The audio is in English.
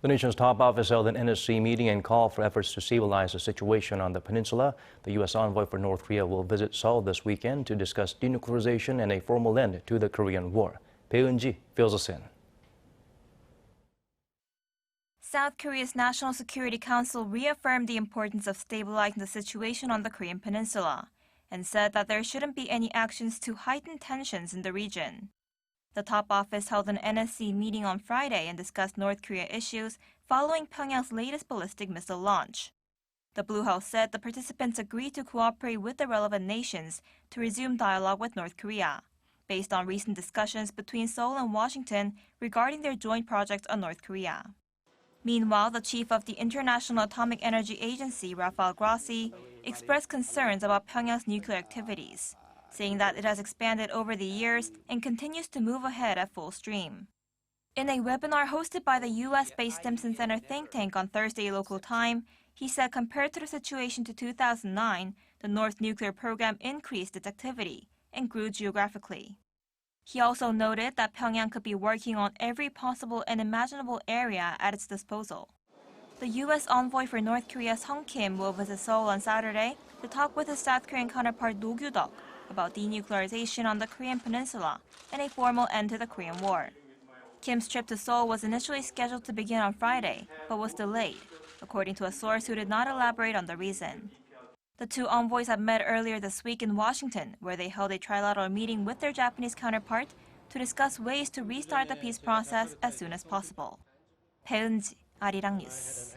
The nation's top office held an NSC meeting and called for efforts to stabilize the situation on the peninsula. The U.S. envoy for North Korea will visit Seoul this weekend to discuss denuclearization and a formal end to the Korean War. Bae Eun-ji fills us in. South Korea's National Security Council reaffirmed the importance of stabilizing the situation on the Korean Peninsula and said that there shouldn't be any actions to heighten tensions in the region. The top office held an NSC meeting on Friday and discussed North Korea issues following Pyongyang's latest ballistic missile launch. The Blue House said the participants agreed to cooperate with the relevant nations to resume dialogue with North Korea, based on recent discussions between Seoul and Washington regarding their joint projects on North Korea. Meanwhile, the chief of the International Atomic Energy Agency, Rafael Grossi, expressed concerns about Pyongyang's nuclear activities, saying that it has expanded over the years and continues to move ahead at full stream. In a webinar hosted by the U.S.-based Stimson Center think tank on Thursday local time, he said compared to the situation to 2009, the North nuclear program increased its activity and grew geographically. He also noted that Pyongyang could be working on every possible and imaginable area at its disposal. The U.S. envoy for North Korea, Sung Kim, will visit Seoul on Saturday to talk with his South Korean counterpart, No Kyu-duk, about denuclearization on the Korean Peninsula and a formal end to the Korean War. Kim's trip to Seoul was initially scheduled to begin on Friday, but was delayed, according to a source who did not elaborate on the reason. The two envoys had met earlier this week in Washington, where they held a trilateral meeting with their Japanese counterpart to discuss ways to restart the peace process as soon as possible. Bae Eun-ji, Arirang News.